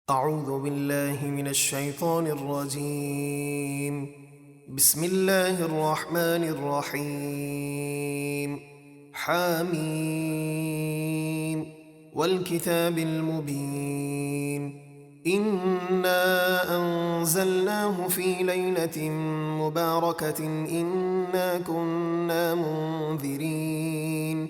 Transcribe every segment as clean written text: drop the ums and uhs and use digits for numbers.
أعوذ بالله من الشيطان الرجيم. بسم الله الرحمن الرحيم. حاميم والكتاب المبين. إنا أنزلناه في ليلة مباركة إنا كنا منذرين.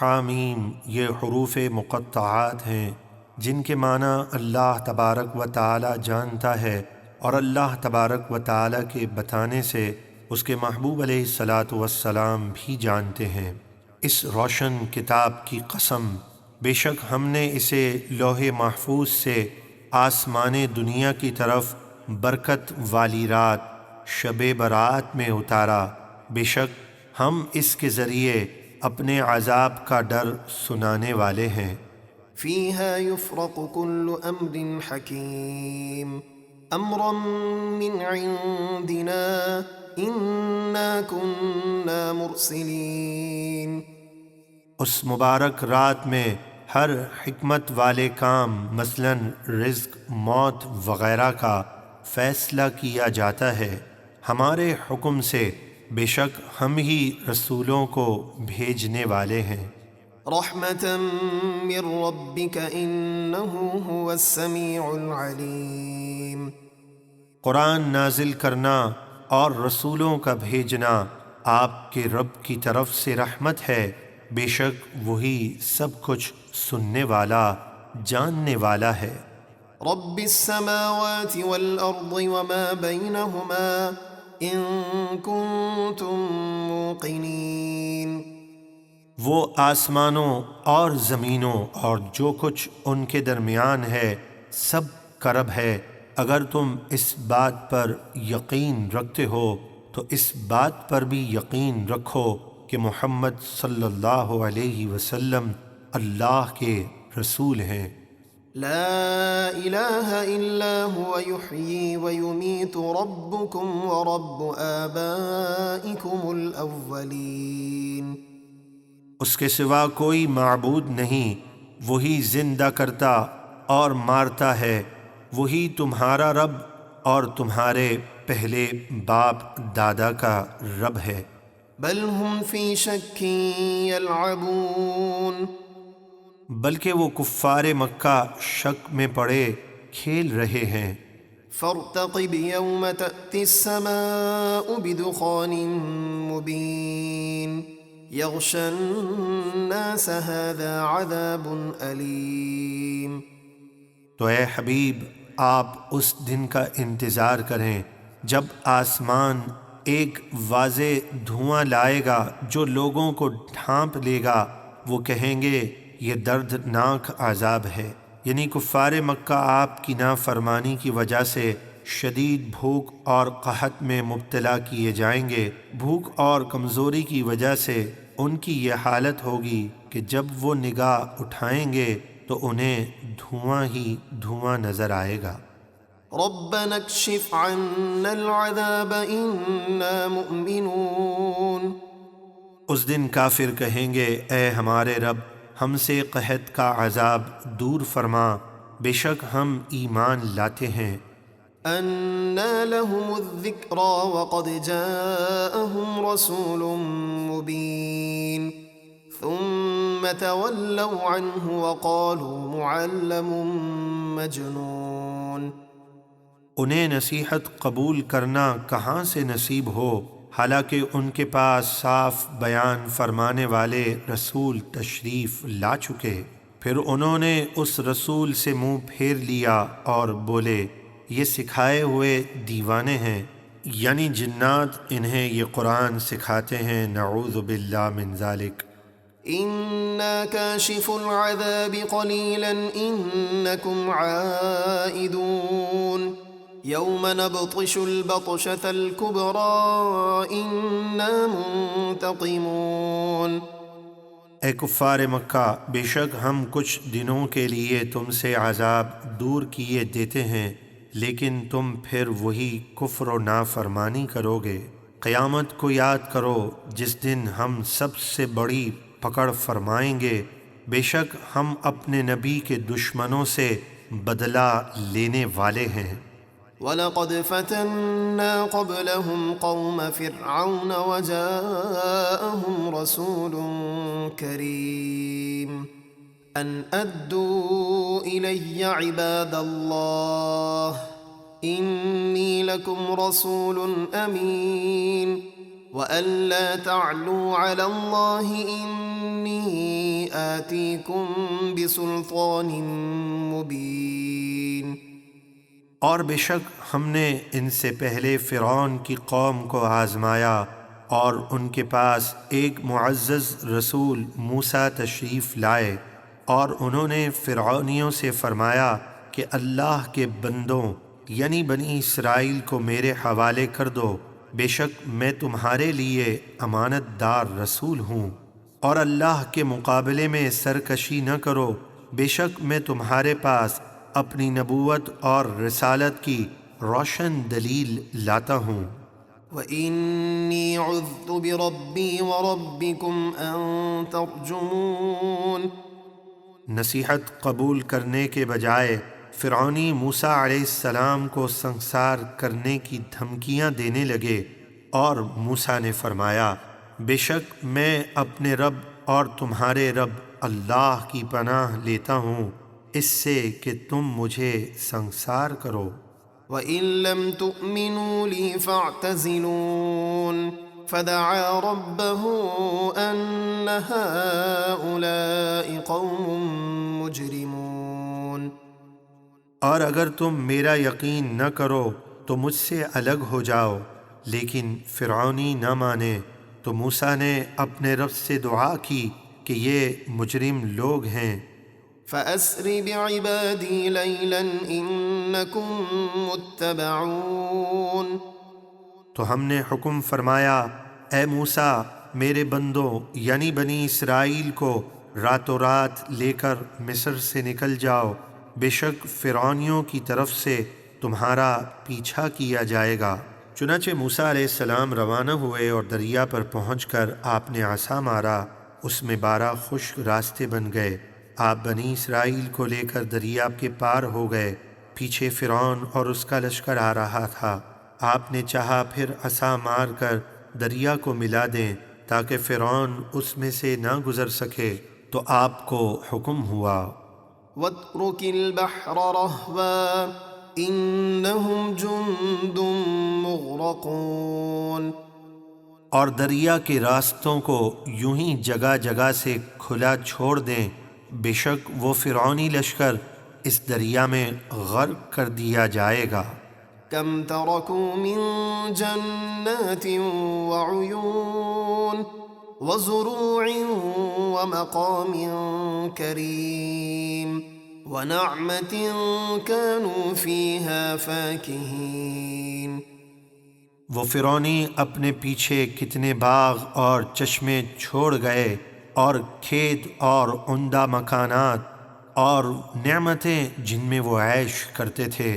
حامیم یہ حروف مقطعات ہیں جن کے معنی اللہ تبارک و تعالی جانتا ہے، اور اللہ تبارک و تعالی کے بتانے سے اس کے محبوب علیہ الصلاۃ والسلام بھی جانتے ہیں۔ اس روشن کتاب کی قسم، بے شک ہم نے اسے لوح محفوظ سے آسمان دنیا کی طرف برکت والی رات شب برات میں اتارا۔ بے شک ہم اس کے ذریعے اپنے عذاب کا ڈر سنانے والے ہیں۔ فيها يفرق كل أمر حكيم أمرا من عندنا إنا كنا مرسلين۔ اس مبارک رات میں ہر حکمت والے کام مثلاً رزق، موت وغیرہ کا فیصلہ کیا جاتا ہے ہمارے حکم سے، بے شک ہم ہی رسولوں کو بھیجنے والے ہیں۔ رحمة من ربك إنه هو السميع العليم۔ قرآن نازل کرنا اور رسولوں کا بھیجنا آپ کے رب کی طرف سے رحمت ہے، بے شک وہی سب کچھ سننے والا، جاننے والا ہے۔ رب السماوات والأرض وما بينهما إن كنتم موقنين۔ وہ آسمانوں اور زمینوں اور جو کچھ ان کے درمیان ہے سب کا رب ہے، اگر تم اس بات پر یقین رکھتے ہو تو اس بات پر بھی یقین رکھو کہ محمد صلی اللہ علیہ وسلم اللہ کے رسول ہیں۔ لا الہ الا هو یحیی ویمیت ربکم ورب آبائکم الاولین۔ اس کے سوا کوئی معبود نہیں، وہی زندہ کرتا اور مارتا ہے، وہی تمہارا رب اور تمہارے پہلے باپ دادا کا رب ہے۔ بل ہم فی شک یلعبون۔ بلکہ وہ کفار مکہ شک میں پڑے کھیل رہے ہیں۔ فارتقب یوم تأتی السماء بدخان مبین یغشی الناس هذا عذاب علیم۔ تو اے حبیب آپ اس دن کا انتظار کریں جب آسمان ایک واضح دھواں لائے گا جو لوگوں کو ڈھانپ لے گا، وہ کہیں گے یہ دردناک عذاب ہے، یعنی کفار مکہ آپ کی نافرمانی کی وجہ سے شدید بھوک اور قحط میں مبتلا کیے جائیں گے۔ بھوک اور کمزوری کی وجہ سے ان کی یہ حالت ہوگی کہ جب وہ نگاہ اٹھائیں گے تو انہیں دھواں ہی دھواں نظر آئے گا۔ ربنا اکشف عنا العذاب انا مؤمنون۔ اس دن کافر کہیں گے اے ہمارے رب ہم سے قحط کا عذاب دور فرما، بے شک ہم ایمان لاتے ہیں۔ أَنَّى لَهُمُ الذِّكْرَى وَقَدْ جَاءَهُمْ رَسُولٌ مُّبِينٌ ثُمَّ تَوَلَّوْا عَنْهُ وَقَالُوا مُعَلَّمٌ مَّجْنُونٌ۔ انہیں نصیحت قبول کرنا کہاں سے نصیب ہو، حالانکہ ان کے پاس صاف بیان فرمانے والے رسول تشریف لا چکے، پھر انہوں نے اس رسول سے منہ پھیر لیا اور بولے یہ سکھائے ہوئے دیوانے ہیں، یعنی جنات انہیں یہ قرآن سکھاتے ہیں، نعوذ باللہ من ذالک۔ إِنَّا كَاشِفُ الْعَذَابِ قَلِيلًا إِنَّكُمْ عَائِدُونَ يَوْمَ نَبْطِشُ الْبَطْشَةَ الْكُبْرَى إِنَّا مُنْتَقِمُونَ۔ اے کفار مکہ، بے شک ہم کچھ دنوں کے لیے تم سے عذاب دور کیے دیتے ہیں، لیکن تم پھر وہی کفر و نافرمانی کرو گے۔ قیامت کو یاد کرو جس دن ہم سب سے بڑی پکڑ فرمائیں گے، بے شک ہم اپنے نبی کے دشمنوں سے بدلہ لینے والے ہیں۔ وَلَقَدْ فَتَنَّا قَبْلَهُمْ قَوْمَ فِرْعَوْنَ وَجَاءَهُمْ رَسُولٌ كَرِيمٌ أَنْ أَدُّوا إِلَيَّ عِبَادَ اللَّهِ إِنِّي لَكُمْ رَسُولٌ أَمِينٌ وَأَن لَّا تَعْلُوا عَلَى اللَّهِ إِنِّي آتِيكُم بِسُلْطَانٍ مُّبِينٍ۔ اور بے شک ہم نے ان سے پہلے فرعون کی قوم کو آزمایا، اور ان کے پاس ایک معزز رسول موسیٰ تشریف لائے، اور انہوں نے فرعونیوں سے فرمایا کہ اللہ کے بندوں یعنی بنی اسرائیل کو میرے حوالے کر دو، بے شک میں تمہارے لیے امانت دار رسول ہوں، اور اللہ کے مقابلے میں سرکشی نہ کرو، بے شک میں تمہارے پاس اپنی نبوت اور رسالت کی روشن دلیل لاتا ہوں۔ وَإِنِّي عُذْتُ بِرَبِّي وَرَبِّكُمْ أَن تَرْجُمُونِ۔ نصیحت قبول کرنے کے بجائے فرعونی موسیٰ علیہ السلام کو سنسار کرنے کی دھمکیاں دینے لگے، اور موسیٰ نے فرمایا بے شک میں اپنے رب اور تمہارے رب اللہ کی پناہ لیتا ہوں اس سے کہ تم مجھے سنسار کرو۔ وَإِن لَّمْ تُؤْمِنُوا لِي فَاعْتَزِلُونِ فَدَعَا رَبَّهُ أَنَّ هَٰؤُلَاءِ قَوْمٌ مُّجْرِمُونَ۔ اور اگر تم میرا یقین نہ کرو تو مجھ سے الگ ہو جاؤ، لیکن فرعونی نہ مانے تو موسیٰ نے اپنے رب سے دعا کی کہ یہ مجرم لوگ ہیں۔ فَأَسْرِ بِعِبَادِي لَيْلًا إِنَّكُم مُّتَّبَعُونَ۔ تو ہم نے حکم فرمایا اے موسیٰ میرے بندوں یعنی بنی اسرائیل کو راتوں رات لے کر مصر سے نکل جاؤ، بے شک فرعونیوں کی طرف سے تمہارا پیچھا کیا جائے گا۔ چنانچہ موسیٰ علیہ السلام روانہ ہوئے اور دریا پر پہنچ کر آپ نے عصا مارا، اس میں 12 خشک راستے بن گئے۔ آپ بنی اسرائیل کو لے کر دریا کے پار ہو گئے، پیچھے فرعون اور اس کا لشکر آ رہا تھا۔ آپ نے چاہا پھر عصا مار کر دریا کو ملا دیں تاکہ فرعون اس میں سے نہ گزر سکے، تو آپ کو حکم ہوا وَاتْرُكِ الْبَحْرَ رَهْوًا إِنَّهُمْ جُندٌ مُّغْرَقُونَ۔ اور دریا کے راستوں کو یوں ہی جگہ جگہ سے کھلا چھوڑ دیں، بے شک وہ فرعونی لشکر اس دریا میں غرق کر دیا جائے گا۔ كَمْ تَرَكُوا مِن جَنَّاتٍ وَعُيُونٍ وَزُرُوعٍ وَمَقَامٍ كَرِيمٍ وَنَعْمَةٍ كَانُوا فِيهَا فَاكِهِينَ۔ وہ فرعونی اپنے پیچھے کتنے باغ اور چشمے چھوڑ گئے، اور کھیت اور عمدہ مکانات اور نعمتیں جن میں وہ عیش کرتے تھے۔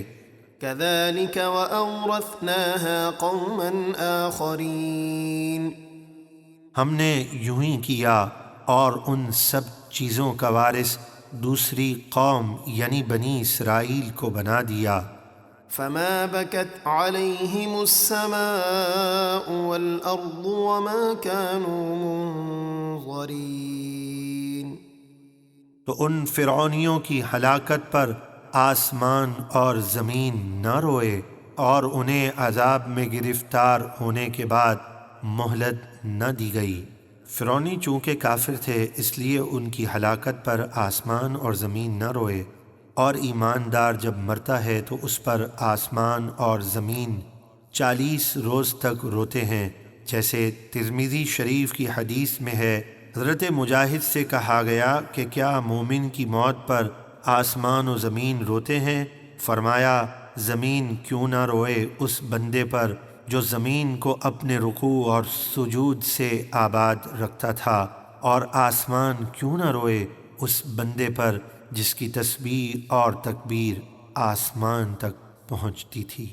كَذَلِكَ وَأَوْرَثْنَاهَا قَوْمًا آخَرِينَ۔ ہم نے یوں ہی کیا اور ان سب چیزوں کا وارث دوسری قوم یعنی بنی اسرائیل کو بنا دیا۔ فَمَا بَكَتْ عَلَيْهِمُ السَّمَاءُ وَالْأَرْضُ وَمَا كَانُوا مُنظَرِينَ۔ تو ان فرعونیوں کی ہلاکت پر آسمان اور زمین نہ روئے، اور انہیں عذاب میں گرفتار ہونے کے بعد مہلت نہ دی گئی۔ فرعونی چونکہ کافر تھے اس لیے ان کی ہلاکت پر آسمان اور زمین نہ روئے، اور ایماندار جب مرتا ہے تو اس پر آسمان اور زمین 40 روز تک روتے ہیں، جیسے ترمذی شریف کی حدیث میں ہے۔ حضرت مجاہد سے کہا گیا کہ کیا مومن کی موت پر آسمان و زمین روتے ہیں؟ فرمایا زمین کیوں نہ روئے اس بندے پر جو زمین کو اپنے رکوع اور سجود سے آباد رکھتا تھا، اور آسمان کیوں نہ روئے اس بندے پر جس کی تسبیح اور تکبیر آسمان تک پہنچتی تھی۔